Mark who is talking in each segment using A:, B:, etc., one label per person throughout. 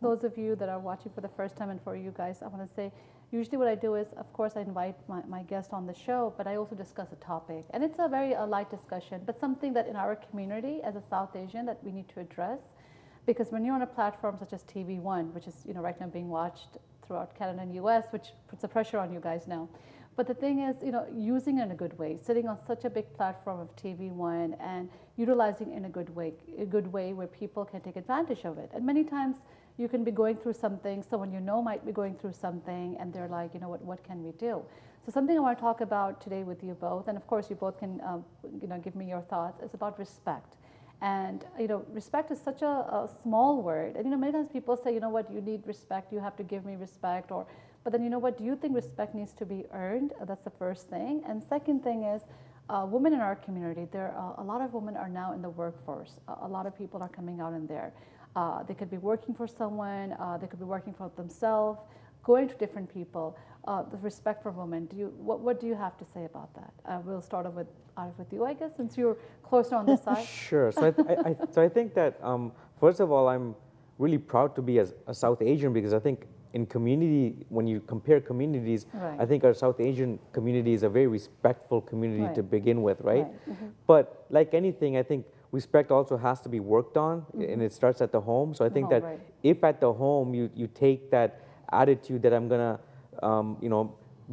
A: those of you that are watching for the first time, and for you guys, I want to say, usually what I do is, of course, I invite my guest on the show, but I also discuss a topic. And it's a very light discussion, but something that in our community as a South Asian that we need to address. Because when you're on a platform such as TV1, which is right now being watched throughout Canada and US, which puts a pressure on you guys now. But the thing is, using it in a good way, sitting on such a big platform of TV1 and utilizing it in a good way where people can take advantage of it. And many times you can be going through something, someone might be going through something, and they're like, what can we do? So something I want to talk about today with you both, and of course you both can, give me your thoughts, is about respect. And respect is such a small word. And many times people say, you need respect, you have to give me respect, but then do you think respect needs to be earned? That's the first thing. And second thing is, women in our community, a lot of women are now in the workforce. A lot of people are coming out in there. They could be working for someone, they could be working for themselves, going to different people. The respect for women. What do you have to say about that? We'll start off with you, I guess, since you're closer on this side.
B: Sure. So I think that first of all, I'm really proud to be a South Asian, because I think in community, when you compare communities,
A: right.
B: I think our South Asian community is a very respectful community
A: right.
B: to begin with, right?
A: Mm-hmm.
B: But like anything, I think respect also has to be worked on, and it starts at the home. So I think that
A: right.
B: if at the home you take that attitude that I'm gonna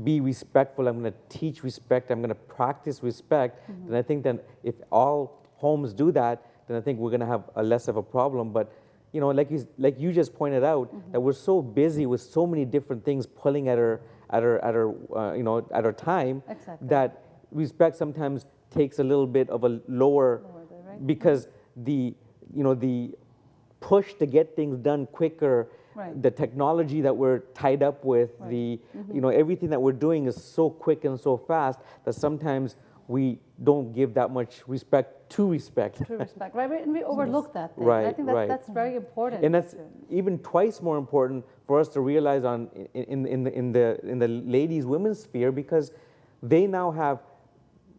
B: be respectful, I'm going to teach respect, I'm going to practice respect, then I think that if all homes do that, then I think we're going to have a less of a problem. But like you just pointed out, that we're so busy with so many different things pulling at our time,
A: exactly.
B: that respect sometimes takes a little bit of a lower
A: right?
B: because the push to get things done quicker.
A: Right.
B: The technology that we're tied up with,
A: right.
B: Everything that we're doing is so quick and so fast that sometimes we don't give that much respect to respect.
A: To respect, right? And we overlook that thing.
B: Right,
A: I think that's very important.
B: And that's even twice more important for us to realize in the women's sphere, because they now have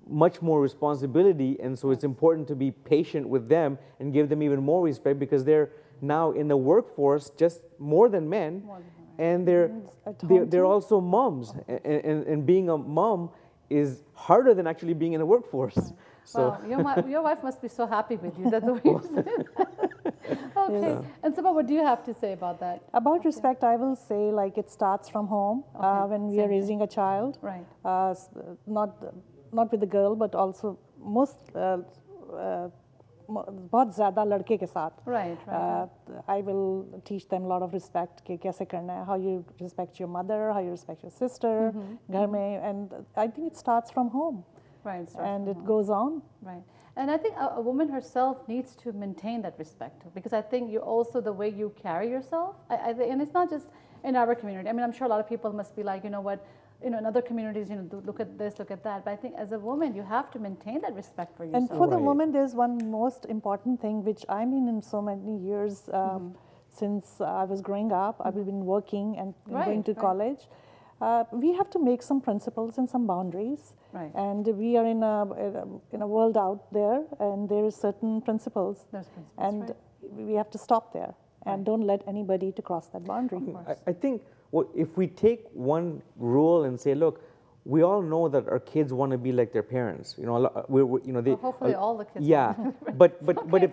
B: much more responsibility, and so it's important to be patient with them and give them even more respect, because they're now in the workforce just more than men, and they're also moms, and being a mom is harder than actually being in the workforce.
A: Right.
B: So
A: wow, your wife must be so happy with you. That's the way you say that. Okay,
C: Yes.
A: And Sabha, what do you have to say about that?
C: About respect, I will say it starts from home, when we are raising a child.
A: Right.
C: Not with the girl, but also most बहुत ज़्यादा लड़के के साथ.
A: Right.
C: I will teach them a lot of respect कि कैसे करना है, how you respect your mother, how you respect your sister, घर में, and I think it starts from home.
A: Right.
C: And it goes on.
A: Right. And I think a woman herself needs to maintain that respect, because I think you also, the way you carry yourself, and it's not just in our community. I mean, I'm sure a lot of people must be like, in other communities, look at this, look at that. But I think as a woman, you have to maintain that respect for yourself.
C: And for the woman, there's one most important thing, which I mean in so many years, since I was growing up, I've been working and going to college. We have to make some principles and some boundaries.
A: Right.
C: And we are in a world out there, and there is certain principles.
A: There's principles,
C: and we have to stop there and don't let anybody to cross that boundary.
B: I think if we take one rule and say, look, we all know that our kids want to be like their parents.
A: Hopefully all the kids.
B: Yeah, but if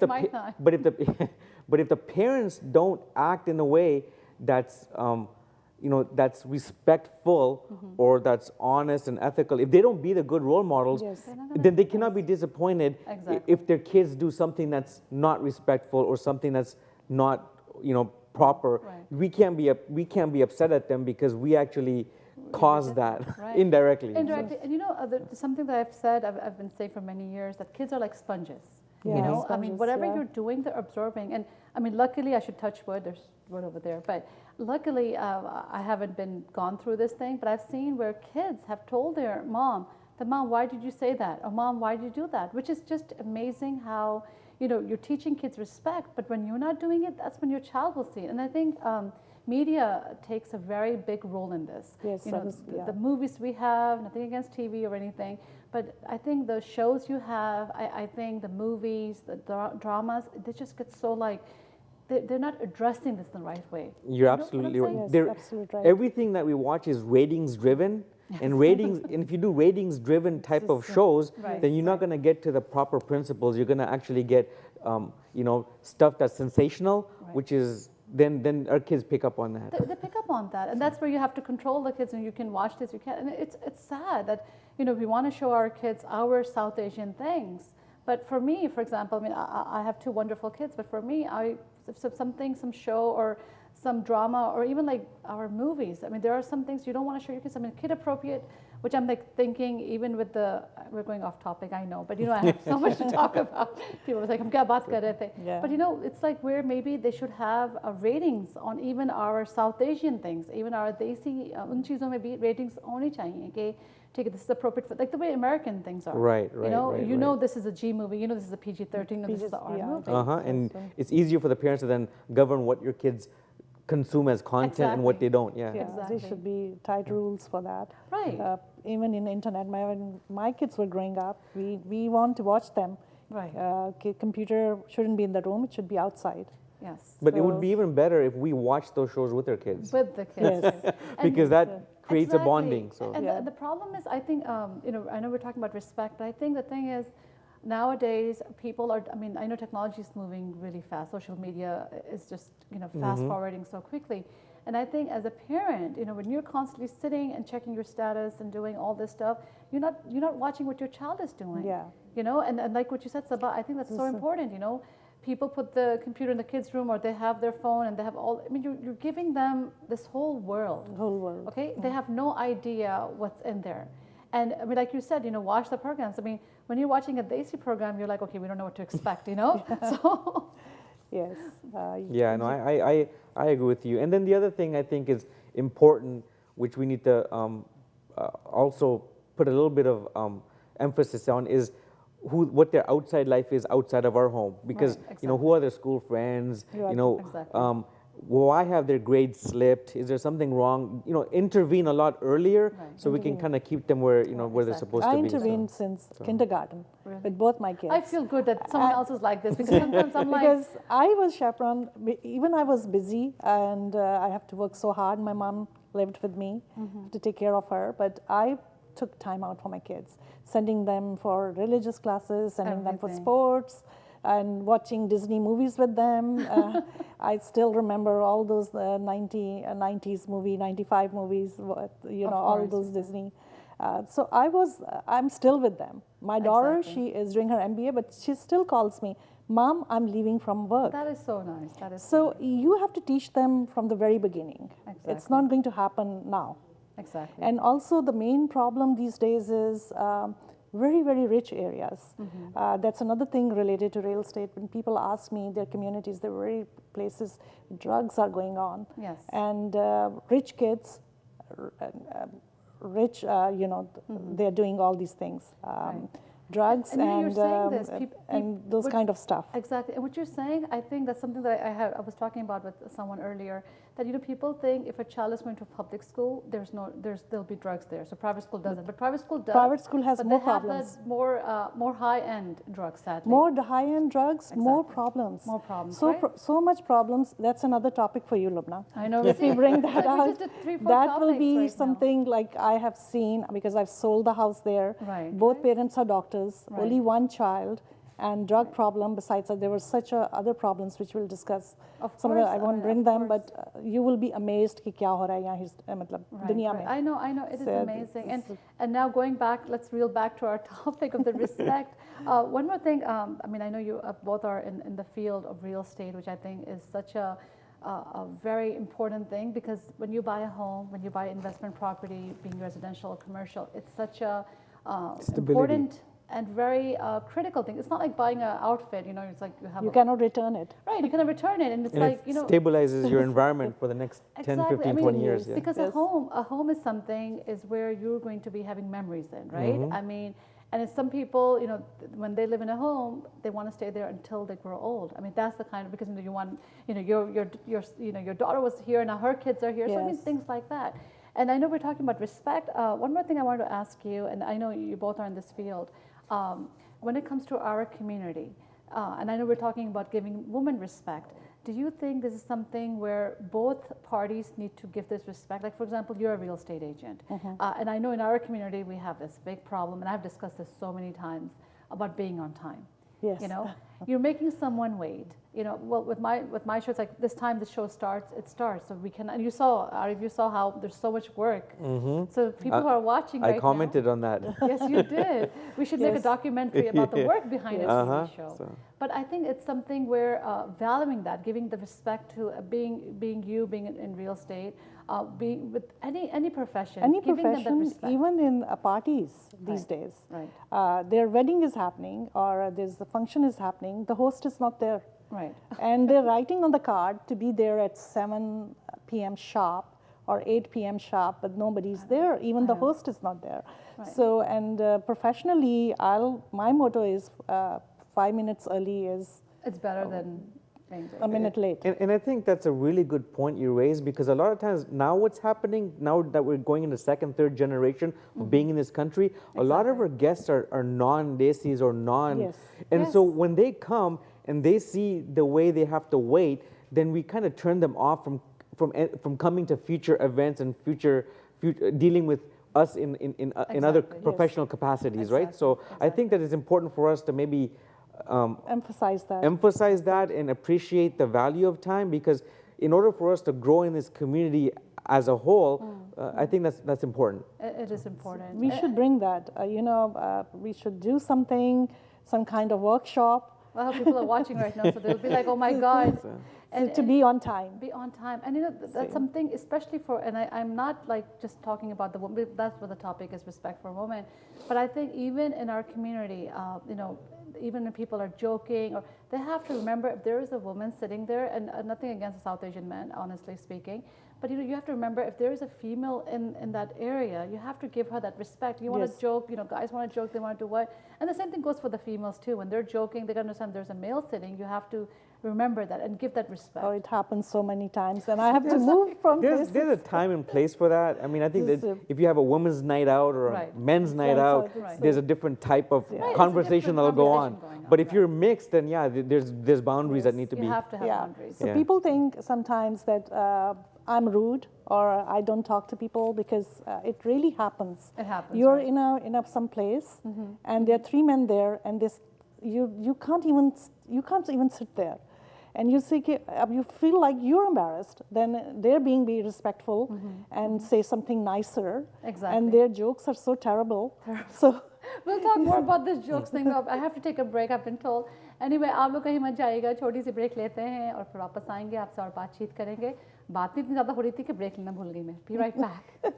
B: the parents don't act in a way that's that's respectful or that's honest and ethical, if they don't be the good role models, then they cannot be disappointed if their kids do something that's not respectful or something that's not proper.
A: Right.
B: We can't be upset at them because we actually caused that indirectly.
A: Indirectly, and something that I've said, I've been saying for many years, that kids are like sponges.
C: Yeah,
A: I mean, whatever you're doing, they're absorbing. And I mean, luckily, I should touch wood. There's wood over there, but luckily, I haven't gone through this thing. But I've seen where kids have told their mom, "Mom, why did you say that?" Or "Mom, why did you do that?" Which is just amazing how you're teaching kids respect, but when you're not doing it, that's when your child will see it. And I think media takes a very big role in this.
C: Yes,
A: the movies we have, nothing against TV or anything, but I think the shows you have, I think the movies, the dramas, they just get so they're not addressing this in the right way.
B: You're
A: You know what I'm
B: absolutely
A: saying?
B: right.
C: Yes, absolutely right.
B: Everything that we watch is ratings driven, and ratings. And if you do ratings driven type of shows,
A: Right,
B: then you're not going to get to the proper principles. You're going to actually get, stuff that's sensational,
A: Right.
B: which is then our kids pick up on that.
A: They pick up on that, and that's where you have to control the kids, and you can watch this, you can't. And it's sad that we want to show our kids our South Asian things, but for me, for example, I mean, I have two wonderful kids, but for me, some show or some drama or even like our movies. I mean, there are some things you don't want to show your kids. I mean, kid appropriate, which I'm like thinking even with we're going off topic, I know, but I have so much to talk about. People are like, "Hum kya baat kar rahe the?"
C: Yeah.
A: But it's like where maybe they should have ratings on even our South Asian things, even our desi, un cheezon mein bhi ratings honi chahiye ke take it, this is appropriate for, like the way American things are.
B: Right, right.
A: This is a G movie, this is a PG-13, this is the R movie.
B: And it's easier for the parents to then govern what your kids consume as content and what they don't. Yeah.
C: There should be tight rules for that.
A: Right.
C: Even in the internet, when my kids were growing up, we want to watch them.
A: Right.
C: Computer shouldn't be in the room; it should be outside.
A: Yes.
B: But it would be even better if we watch those shows with our kids.
A: With the kids.
C: Yes.
B: Because that creates a bonding. So.
A: And the problem is, I think, I know we're talking about respect, but I think the thing is, nowadays people are, I mean, I know technology is moving really fast. Social media is just, fast forwarding so quickly. And I think as a parent, when you're constantly sitting and checking your status and doing all this stuff, you're not watching what your child is doing.
C: Yeah.
A: And like what you said, Sabah, I think that's so important, People put the computer in the kids' room, or they have their phone, and they have all. I mean, you're giving them this whole world.
C: The whole world.
A: Okay, they have no idea what's in there, and I mean, like you said, watch the programs. I mean, when you're watching a Desi program, you're like, okay, we don't know what to expect, So.
C: Yes.
B: Yeah, no, I agree with you. And then the other thing I think is important, which we need to also put a little bit of emphasis on, is what their outside life is outside of our home, because
A: right, exactly.
B: Who are their school friends,
A: exactly.
B: Why have their grades slipped, is there something wrong, intervene a lot earlier,
A: right.
B: so we can kind of keep them where where they're supposed to be.
C: I intervened since kindergarten with both my kids.
A: I feel good that someone else is like this, because sometimes I'm like,
C: because I was chaperone, even I was busy, and I have to work so hard. My mom lived with me to take care of her, but I took time out for my kids, sending them for religious classes, sending them for sports, and watching Disney movies with them. I still remember all those 90s movie, 95 movies, all those Disney. So I'm still with them. My daughter, she is doing her MBA, but she still calls me, "Mom, I'm leaving from work."
A: That is so nice. That is
C: so
A: nice.
C: You have to teach them from the very beginning.
A: Exactly.
C: It's not going to happen now.
A: Exactly.
C: And also the main problem these days is very, very rich areas. That's another thing related to real estate. When people ask me their communities, the very places drugs are going on.
A: Yes.
C: And rich kids, they're doing all these things.
A: Right.
C: Drugs
A: and
C: those kind of stuff.
A: Exactly. And what you're saying, I think that's something that I was talking about with someone earlier, that people think if a child is going to public school, there'll be drugs there. So private school doesn't, but private school does.
C: Private school has more
A: But
C: problems.
A: they have more high-end drugs, sadly.
C: More high-end drugs,
A: exactly.
C: More problems.
A: More problems.
C: So
A: right?
C: So much problems. That's another topic for you, Lubna.
A: I know.
C: If we bring that out, that will be
A: right
C: something like I have seen, because I've sold the house there.
A: Right.
C: Both parents are doctors.
A: Right.
C: Only one child. And drug problem. Besides that, there were such other problems which we'll discuss.
A: Of course,
C: I won't bring them, but you will be amazed कि क्या हो रहा है यहाँ दुनिया में.
A: I know. It is amazing. And now going back, let's reel back to our topic of the respect. One more thing. I mean, I know you both are in the field of real estate, which I think is such a very important thing, because when you buy a home, when you buy investment property, being residential or commercial, it's such a important and very critical thing. It's not like buying an outfit, it's like you
C: cannot return it.
A: Right, you cannot return it, and it's like,
B: it stabilizes your environment for the next 10, 15, 20 years. Yeah.
A: Because a home is something where you're going to be having memories in, right? I mean, and it's some people, when they live in a home, they want to stay there until they grow old. I mean, that's the kind of, because you want, your daughter was here, now her kids are here, so I mean, things like that. And I know we're talking about respect. One more thing I wanted to ask you, and I know you both are in this field. When it comes to our community, and I know we're talking about giving women respect, do you think this is something where both parties need to give this respect? Like, for example, you're a real estate agent. And I know in our community we have this big problem, and I've discussed this so many times about being on time.
C: Yes.
A: You know, you're making someone wait. You know, well, with my show, it's like this time the show starts, it starts. So we can, and you saw, Arif, you saw how there's so much work. So people who are watching right now.
B: I commented on that.
A: Yes, you did. We should make a documentary about the work behind a TV show.
B: So.
A: But I think it's something where valuing that, giving the respect to being you, being in real estate, being with any profession, giving them that respect.
C: Even in parties these days.
A: Right.
C: Their wedding is happening, or there's a function is happening, the host is not there.
A: Right.
C: And they're writing on the card to be there at 7 p.m. sharp or 8 p.m. sharp, but nobody's there. Even the host is not there.
A: Right.
C: So, and professionally, my motto is 5 minutes early is
A: It's better than being
C: a minute late.
B: And I think that's a really good point you raised, because a lot of times now what's happening, now that we're going into second, third generation of being in this country, a lot of our guests are non-Desis or non.
C: Yes.
B: And so when they come and they see the way they have to wait, then we kind of turn them off from coming to future events and future dealing with us in other professional capacities, right? So I think that it's important for us to maybe emphasize that and appreciate the value of time, because in order for us to grow in this community as a whole, I think that's important.
A: It is important.
C: We should bring that. We should do something, some kind of workshop.
A: Well, people are watching right now, so they'll be like, "Oh my God!"
C: To be on time.
A: Be on time, and you know that's something, especially for. And I'm not like just talking about the woman. That's what the topic is: respect for women. But I think even in our community, even when people are joking, or they have to remember if there is a woman sitting there, and nothing against the South Asian men, honestly speaking. But you have to remember, if there is a female in that area, you have to give her that respect. You want to joke, guys want to joke, they want to do what? And the same thing goes for the females too. When they're joking, they got to understand there's a male sitting. You have to remember that and give that respect.
C: Oh, it happens so many times, and I have to move from this.
B: There's a time and place for that. I mean, I think that if you have a women's night out or a men's night out, there's a different type of conversation that'll go on. But if you're mixed, then there's boundaries that need to be.
A: You have to have boundaries.
C: So people think sometimes that I'm rude or I don't talk to people, because it really happens.
A: It happens.
C: You're in some place, and there are 3 men there, and you can't even sit there, and you feel like you're embarrassed. Then they're being respectful and say something nicer.
A: Exactly.
C: And their jokes are so terrible. So
A: we'll talk more about this jokes thing. I have to take a break, I've been told. Anyway, आप लोग कहीं मत जाइएगा, छोटी सी break लेते हैं और फिर वापस आएंगे, आपसे और बातचीत करेंगे. बात इतनी ज़्यादा हो रही थी कि ब्रेक लेना भूल गई मैं. Be right back.